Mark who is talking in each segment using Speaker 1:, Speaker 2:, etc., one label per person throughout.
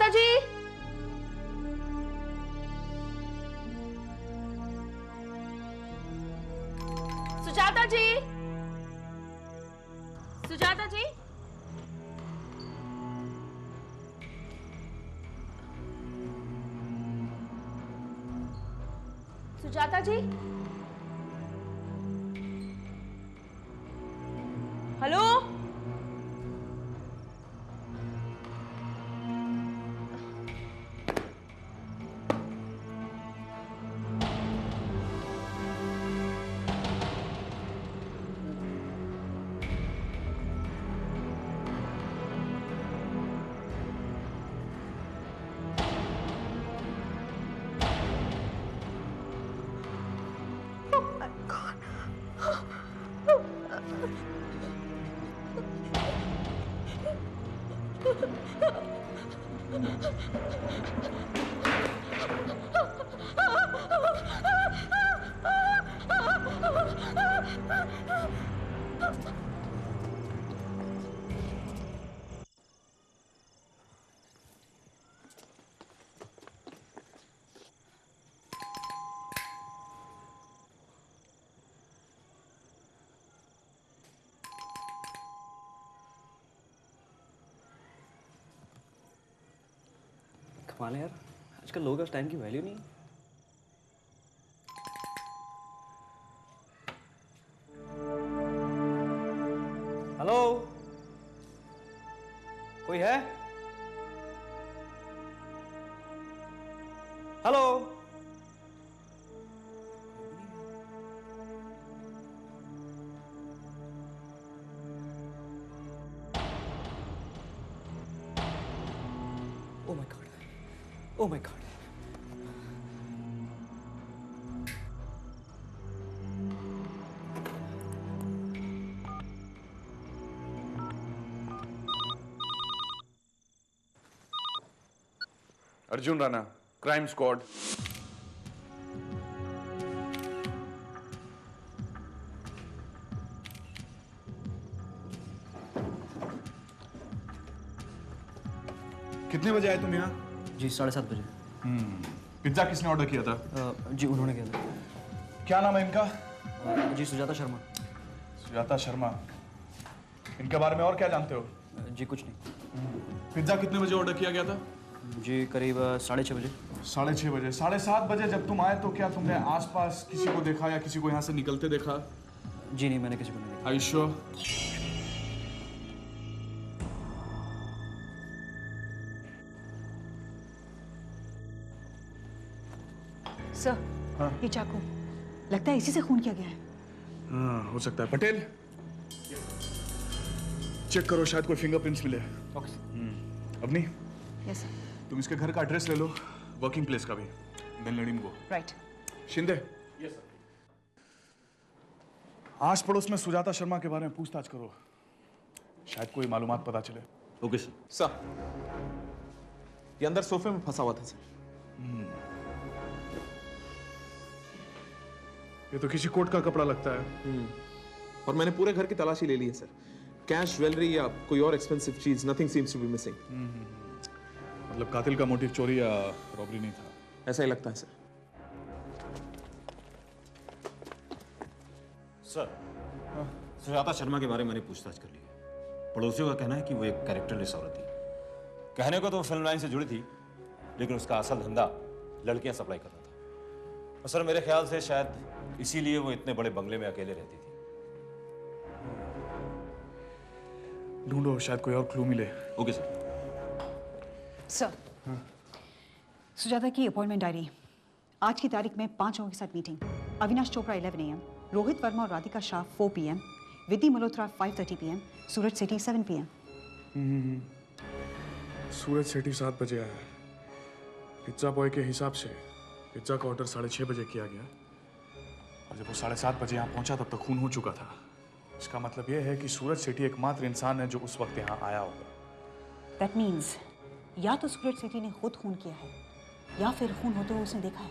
Speaker 1: जी, सुजाता जी, सुजाता जी, सुजाता जी, hello.
Speaker 2: कमाल है यार, आजकल लोगों के टाइम की वैल्यू नहीं। हेलो, कोई है? Hello. Oh my God. Oh my God.
Speaker 3: Arjun Rana, crime squad. कितने बजे आए तुम यहाँ?
Speaker 2: जी 7:30 बजे।
Speaker 3: पिज्जा किसने ऑर्डर किया था?
Speaker 2: जी उन्होंने किया था।
Speaker 3: क्या नाम है इनका?
Speaker 2: जी सुजाता शर्मा।
Speaker 3: सुजाता शर्मा। इनके बारे में और क्या जानते हो?
Speaker 2: जी कुछ नहीं।
Speaker 3: पिज्जा कितने बजे ऑर्डर किया गया था?
Speaker 2: जी करीब 6:30 बजे।
Speaker 3: 6:30 बजे। 7:30 बजे जब तुम आए तो क्या तुमने आसपास किसी को देखा या किसी को यहाँ से निकलते देखा?
Speaker 2: जी नहीं, मैंने किसी को नहीं देखा।
Speaker 3: Are you sure?
Speaker 4: सर,
Speaker 3: हाँ?
Speaker 4: ये चाकू लगता है इसी से खून किया गया है।
Speaker 3: हाँ, हो सकता है। पटेल, चेक करो, शायद कोई फिंगरप्रिंट्स मिले।
Speaker 2: ओके।
Speaker 3: Avni,
Speaker 4: yes sir.
Speaker 3: तुम इसके घर का एड्रेस ले लो, वर्किंग प्लेस का भी। Then let him go.
Speaker 4: Right.
Speaker 3: Shinde. Yes sir. आस पड़ोस में सुजाता शर्मा के बारे में पूछताछ करो, शायद कोई मालूमात पता चले।
Speaker 5: Okay sir.
Speaker 6: सर, ये अंदर सोफे में फंसा हुआ था सर।
Speaker 3: ये तो किसी कोट का कपड़ा लगता है।
Speaker 6: और मैंने पूरे घर की तलाशी ले ली है सर। कैश, ज्वेलरी या कोई और एक्सपेंसिव चीज, nothing seems to be missing.
Speaker 3: मतलब कातिल का मोटिव चोरी या रॉबरी नहीं था?
Speaker 6: ऐसा ही लगता है सर।
Speaker 5: सर, सुजाता शर्मा के बारे में मैंने पूछताछ कर ली है। पड़ोसियों का कहना है कि वो एक कैरेक्टरलेस औरत थी। कहने को तो वो फिल्म लाइन से जुड़ी थी, लेकिन उसका असल धंधा लड़कियां सप्लाई करना था। और सर मेरे ख्याल से शायद इसीलिए वो इतने बड़े बंगले में अकेले रहती थी।
Speaker 3: ढूंढो, शायद कोई और क्लू मिले।
Speaker 5: Okay sir.
Speaker 4: सर, सुजाता की अपॉइंटमेंट डायरी। आज की तारीख में 5 लोगों के साथ मीटिंग। अविनाश चोपड़ा 11 AM, रोहित वर्मा और राधिका शाह 4 PM, विधि मल्होत्रा 5:30 PM, सूरज सेठी 7 PM।
Speaker 3: सूरज सेठी 7 बजे आया। पिज्जा बॉय के हिसाब से पिज्जा का ऑर्डर 6:30 बजे किया गया, और जब वो 7:30 बजे यहाँ पहुंचा तब तक खून हो चुका था। इसका मतलब यह है कि सूरज सेठी एकमात्र इंसान है जो उस वक्त यहाँ आया होगा।
Speaker 4: दैट मीन्स या तो सूरज सेठी ने खुद खून किया है या फिर खून होते हुए उसने देखा है।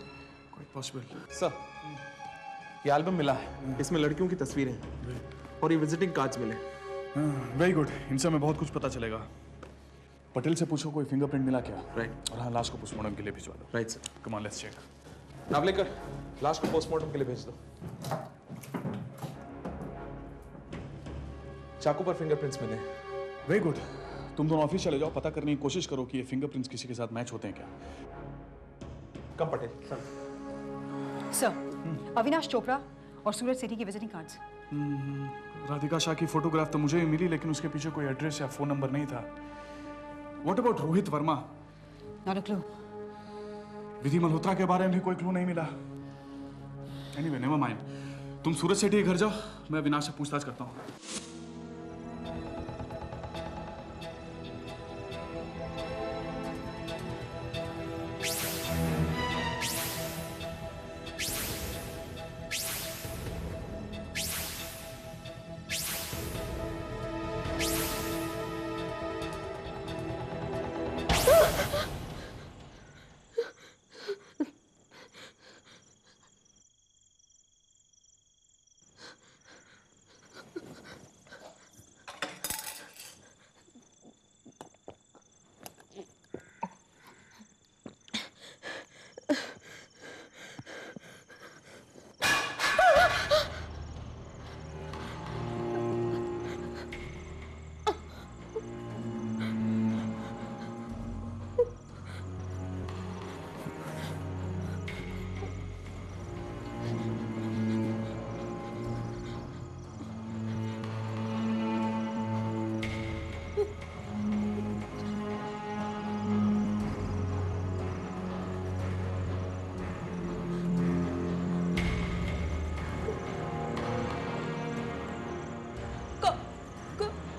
Speaker 3: कोई पॉसिबल।
Speaker 6: सर, ये एल्बम मिला है। इसमें लड़कियों की तस्वीरें हैं और ये विजिटिंग कार्ड्स मिले।
Speaker 3: वेरी गुड, इनसे हमें बहुत कुछ पता चलेगा। पटेल से पूछो कोई फिंगरप्रिंट मिला क्या?
Speaker 6: राइट
Speaker 3: और हाँ, लाश को पोस्टमार्टम के लिए भिजवा दो।
Speaker 6: Right sir.
Speaker 3: Come on, let's check.
Speaker 6: Navlekar, लाश को पोस्टमार्टम के लिए भेज दो। चाकू पर फिंगरप्रिंट्स मिले।
Speaker 3: Very good. तुम दोनों ऑफिस चले जाओ, पता करने की कोशिश करो कि ये फिंगरप्रिंट्स किसी के साथ मैच होते हैं क्या।
Speaker 6: कम पटेल सर।
Speaker 4: सर, अविनाश चोपड़ा और सूरज सेठी के विजिटिंग कार्ड्स।
Speaker 3: राधिका शाह की फोटोग्राफ तो मुझे भी मिली, लेकिन उसके पीछे कोई एड्रेस या फोन नंबर नहीं था। What about Rohit Verma?
Speaker 4: Not a clue.
Speaker 3: Vidhi Malhotra के बारे में भी कोई क्लू नहीं मिला। Anyway, never mind. तुम सूरज सेठी के घर जाओ, मैं अविनाश से पूछताछ करता हूँ।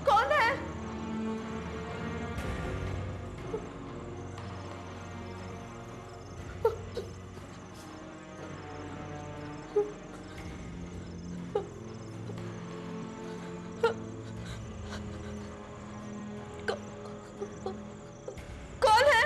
Speaker 1: कौन है? कौन है?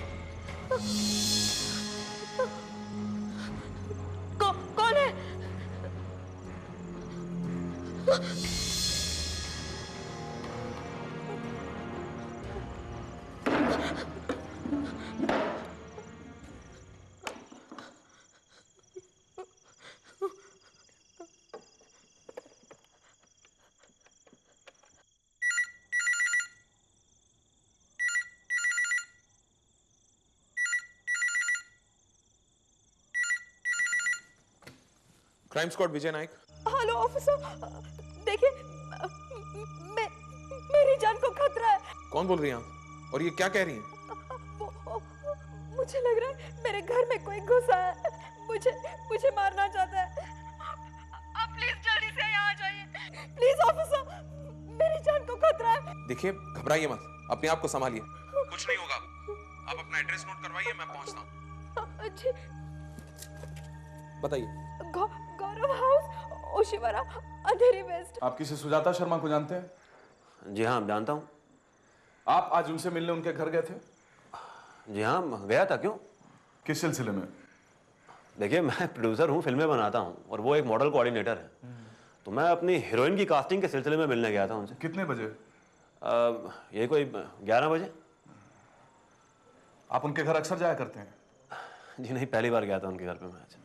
Speaker 1: कौन है? कौन है?
Speaker 6: क्राइम स्क्वाड विजय नायक।
Speaker 1: हेलो ऑफिसर, देखिए मेरी जान को खतरा है।
Speaker 6: कौन बोल रही हैं आप? और ये क्या कह रही हैं?
Speaker 1: मुझे लग रहा है मेरे घर में कोई घुसा है, मुझे मारना चाहता है। आप प्लीज जल्दी से यहाँ आ जाइए। प्लीज ऑफिसर, मेरी जान को खतरा है।
Speaker 6: देखिए, घबराइए मत, अपने आप को संभालिए। कुछ नहीं होगा। आप अपना एड्रेस नोट करवाइए, मैं पहुंचता हूँ।
Speaker 1: जी।
Speaker 6: बताइए।
Speaker 1: गौरव हाउस, ओशिवरा, अंधेरी वेस्ट।
Speaker 3: आप किसी सुजाता शर्मा को जानते हैं?
Speaker 5: जी हाँ, जानता हूँ।
Speaker 3: आप आज उनसे मिलने उनके घर गए थे?
Speaker 5: जी हाँ, गया था। क्यों?
Speaker 3: किस सिलसिले में?
Speaker 5: देखिए, मैं प्रोड्यूसर हूँ, फिल्में बनाता हूँ, और वो एक मॉडल कोऑर्डिनेटर है। तो मैं अपनी हीरोइन की कास्टिंग के सिलसिले में मिलने गया था उनसे।
Speaker 3: कितने बजे?
Speaker 5: ये कोई 11 बजे।
Speaker 3: आप उनके घर अक्सर जाया करते हैं?
Speaker 5: जी नहीं, पहली बार गया था उनके घर पे मैं आज।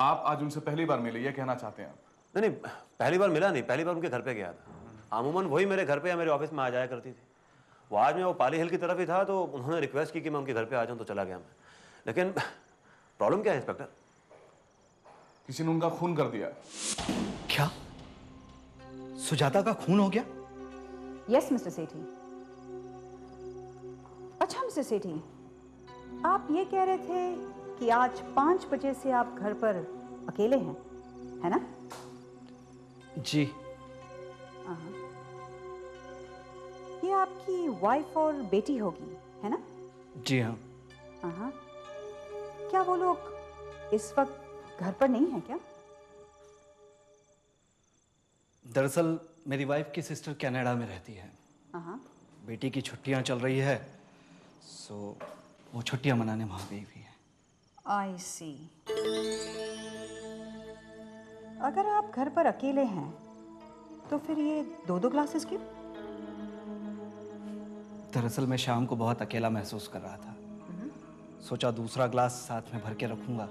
Speaker 3: आप आज उनसे पहली बार मिले, ये कहना चाहते हैं आप?
Speaker 5: नहीं, पहली बार मिला नहीं, पहली बार उनके घर पे गया था। अमूमन वही मेरे घर पे या मेरे ऑफिस में आ जाया करती थी। वो आज मैं वो पाली हिल की तरफ ही था, तो उन्होंने रिक्वेस्ट की कि मैं उनके घर पे आ जाऊँ, तो चला गया मैं। लेकिन प्रॉब्लम क्या है इंस्पेक्टर?
Speaker 3: किसी ने उनका खून कर दिया।
Speaker 2: क्या?
Speaker 7: सुजाता का खून हो गया?
Speaker 4: यस मिस्टर सेठी। अच्छा मिस्टर सेठी, आप ये कह रहे थे कि आज 5 बजे से आप घर पर अकेले हैं, है ना?
Speaker 7: जी।
Speaker 4: हाँ। ये आपकी वाइफ और बेटी होगी, है ना?
Speaker 7: जी हाँ।
Speaker 4: हाँ। क्या वो लोग इस वक्त घर पर नहीं है क्या?
Speaker 7: दरअसल मेरी वाइफ की सिस्टर कनाडा में रहती है।
Speaker 4: हाँ।
Speaker 7: बेटी की छुट्टियां चल रही है, सो वो छुट्टियां मनाने वहां गई हुई है।
Speaker 4: आई सी। अगर आप घर पर अकेले हैं तो फिर ये 2-2 ग्लासेस क्यों?
Speaker 7: दरअसल मैं शाम को बहुत अकेला महसूस कर रहा था। सोचा दूसरा ग्लास साथ में भर के रखूंगा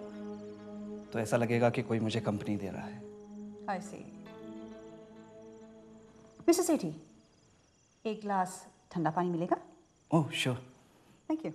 Speaker 7: तो ऐसा लगेगा कि कोई मुझे कंपनी दे रहा है।
Speaker 4: आई सी। मिस्टर सेठी, एक ग्लास ठंडा पानी मिलेगा?
Speaker 7: Oh sure.
Speaker 4: Thank you.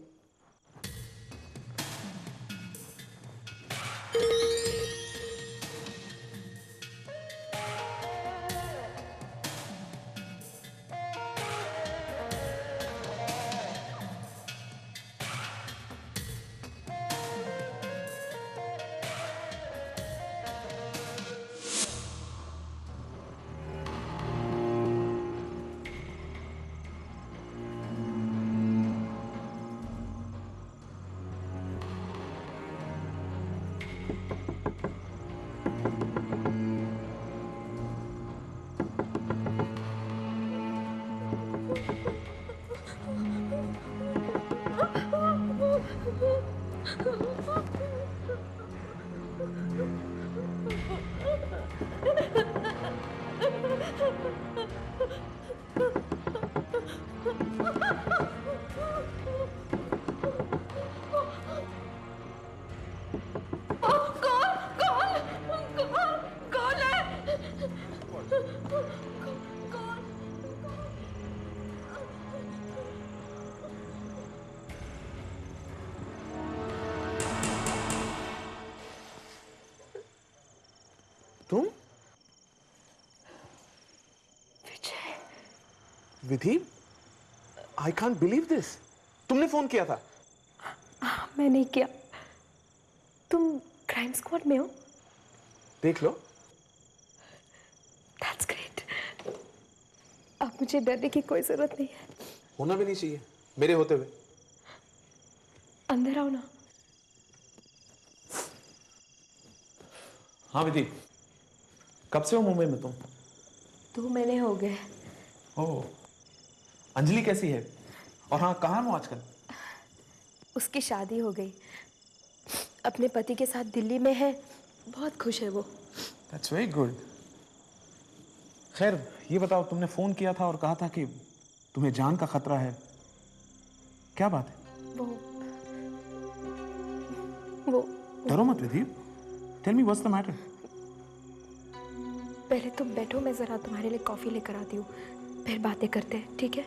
Speaker 6: तुम? विधि, आई कांट बिलीव दिस। तुमने फोन किया था?
Speaker 1: मैं नहीं किया। तुम क्राइम स्क्वाड में हो?
Speaker 6: देख लो।
Speaker 1: That's great. अब मुझे डरने की कोई जरूरत नहीं है।
Speaker 6: होना भी नहीं चाहिए मेरे होते हुए।
Speaker 1: अंदर आओ ना।
Speaker 6: हाँ विधि, कब से हो मुंबई में तुम?
Speaker 1: 2 महीने हो गए।
Speaker 6: ओह, अंजलि कैसी है? और हाँ, कहाँ हो आजकल?
Speaker 1: उसकी शादी हो गई, अपने पति के साथ दिल्ली में है, बहुत खुश है वो।
Speaker 6: That's very good. खैर ये बताओ, तुमने फोन किया था और कहा था कि तुम्हें जान का खतरा है, क्या बात है?
Speaker 1: वो
Speaker 6: डरो मत Vidhi, tell me what's the matter.
Speaker 1: पहले तुम बैठो, मैं जरा तुम्हारे लिए कॉफी लेकर आती हूँ, फिर बातें करते हैं, ठीक है?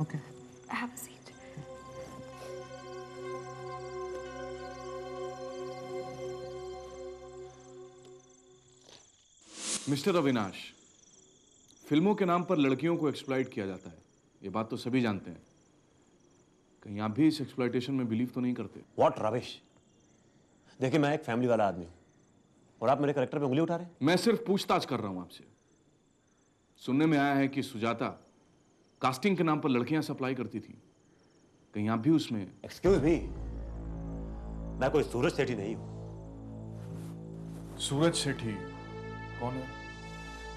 Speaker 6: Okay.
Speaker 1: Have a seat.
Speaker 3: Mister Avinash, फिल्मों के नाम पर लड़कियों को एक्सप्लॉइट किया जाता है, ये बात तो सभी जानते हैं। कहीं आप भी इस एक्सप्लॉइटेशन में बिलीव तो नहीं करते?
Speaker 5: व्हाट रविश। देखिए, मैं एक फैमिली वाला आदमी हूं और आप मेरे कैरेक्टर पे उंगली उठा रहे हैं।
Speaker 3: मैं सिर्फ पूछताछ कर रहा हूं आपसे। सुनने में आया है कि सुजाता कास्टिंग के नाम पर लड़कियां सप्लाई करती थी, कहीं आप भी उसमें?
Speaker 5: एक्सक्यूज मी, मैं कोई सूरज सेठी नहीं हूं।
Speaker 3: सूरज सेठी कौन है?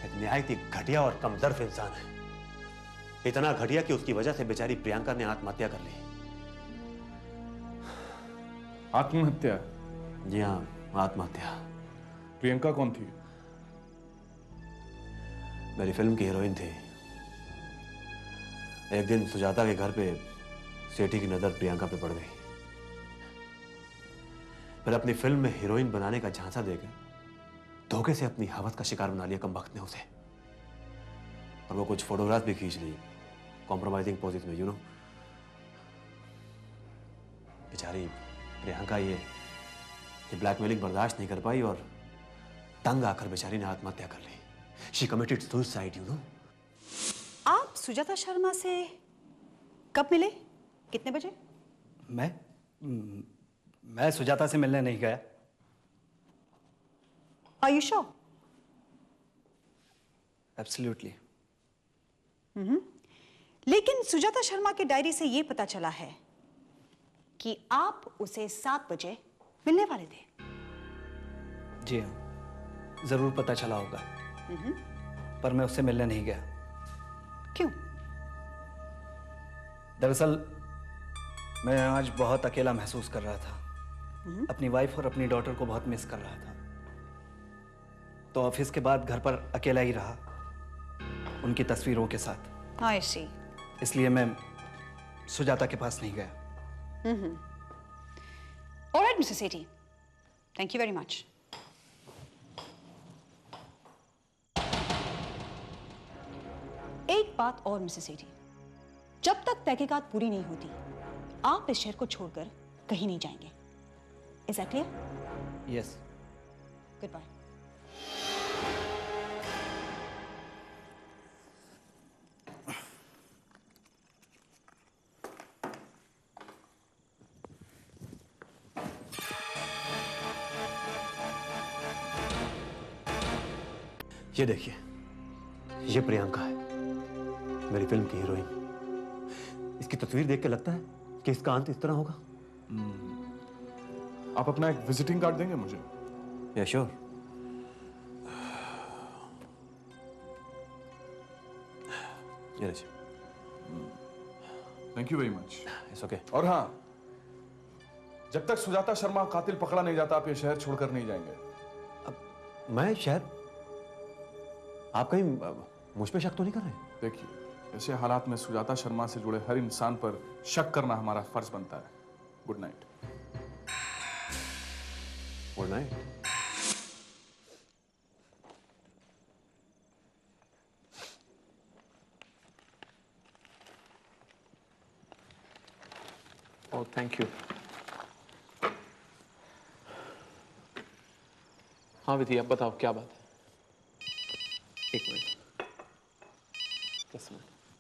Speaker 5: एक निहायत ही घटिया और कमजोर इंसान है। इतना घटिया कि उसकी वजह से बेचारी प्रियंका ने आत्महत्या कर ली।
Speaker 3: आत्महत्या?
Speaker 5: जी हाँ, आत्महत्या।
Speaker 3: प्रियंका कौन थी?
Speaker 5: मेरी फिल्म की हीरोइन थी। एक दिन सुजाता के घर पे सेठी की नजर प्रियंका पे पड़ गई। फिर अपनी फिल्म में हीरोइन बनाने का झांसा देकर धोखे से अपनी हवस का शिकार बना लिया कमबख्त ने उसे। और वो कुछ फोटोग्राफ भी खींच ली कॉम्प्रोमाइजिंग पोजेस में, यू नो। बेचारी प्रियंका ये ब्लैकमेलिंग बर्दाश्त नहीं कर पाई और तंग आकर बेचारी ने आत्महत्या कर ली।
Speaker 8: She committed suicide, you know.
Speaker 4: आप सुजाता शर्मा से कब मिले? कितने बजे?
Speaker 7: मैं सुजाता से मिलने नहीं गया।
Speaker 4: Are you sure?
Speaker 7: Absolutely.
Speaker 4: लेकिन सुजाता शर्मा की डायरी से यह पता चला है कि आप उसे 7 बजे मिलने वाले थे।
Speaker 7: जी हाँ, जरूर पता चला होगा। पर मैं उससे मिलने नहीं गया।
Speaker 4: क्यों?
Speaker 7: दरअसल मैं आज बहुत अकेला महसूस कर रहा था। अपनी वाइफ और अपनी डॉटर को बहुत मिस कर रहा था। तो ऑफिस के बाद घर पर अकेला ही रहा, उनकी तस्वीरों के साथ।
Speaker 4: I see.
Speaker 7: इसलिए मैं सुजाता के पास नहीं गया।
Speaker 4: All right, Mr. Sethi. Thank you very much. एक बात और मिसेस सेठी, जब तक तहकीकात पूरी नहीं होती आप इस शहर को छोड़कर कहीं नहीं जाएंगे। Is that clear?
Speaker 7: Yes.
Speaker 4: Goodbye.
Speaker 8: ये देखिए, ये प्रियंका है, मेरी फिल्म की हीरोइन। इसकी तस्वीर देख के लगता है कि इसका अंत इस तरह होगा।
Speaker 3: आप अपना एक विजिटिंग कार्ड देंगे मुझे?
Speaker 8: या श्योर। ये लीजिए।
Speaker 3: Thank you very much.
Speaker 8: It's okay.
Speaker 3: और हाँ, जब तक सुजाता शर्मा कातिल पकड़ा नहीं जाता आप ये शहर छोड़कर नहीं जाएंगे।
Speaker 8: मैं शहर? आप कहीं मुझ पे शक तो नहीं कर रहे?
Speaker 3: देखिए, ऐसे हालात में सुजाता शर्मा से जुड़े हर इंसान पर शक करना हमारा फर्ज बनता है। Good night.
Speaker 8: Good night.
Speaker 6: Oh thank you. हाँ विधि, अब बताओ क्या बात है? एक मिनट।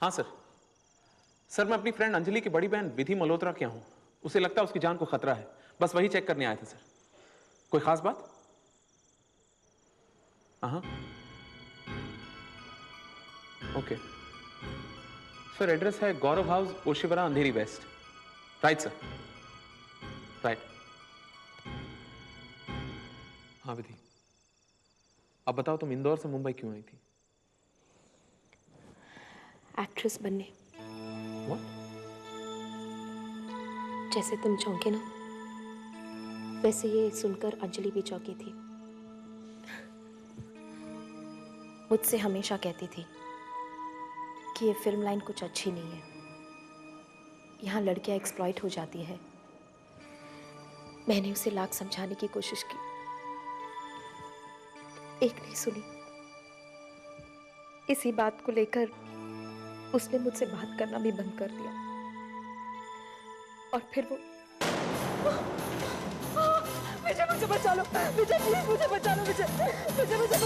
Speaker 6: हाँ सर। सर मैं अपनी फ्रेंड अंजलि की बड़ी बहन विधि मल्होत्रा के यहाँ हूँ। उसे लगता है उसकी जान को खतरा है, बस वही चेक करने आए थे सर। कोई खास बात? हाँ ओके सर। एड्रेस है गौरव हाउस, ओशिवरा, अंधेरी वेस्ट। Right sir, right. हाँ विधि, अब बताओ तुम इंदौर से मुंबई क्यों आई थी?
Speaker 9: एक्ट्रेस बनने।
Speaker 6: What?
Speaker 9: जैसे तुम चौंके ना, वैसे ये सुनकर अंजलि भी चौंकी थी। मुझसे हमेशा कहती थी कि ये फिल्म लाइन कुछ अच्छी नहीं है, यहाँ लड़कियां एक्सप्लॉइट हो जाती है। मैंने उसे लाख समझाने की कोशिश की, एक नहीं सुनी। इसी बात को लेकर उसने मुझसे बात करना भी बंद कर दिया। और फिर वो
Speaker 1: विजय मुझे बचा लो, विजय प्लीज मुझे बचा लो, विजय मुझे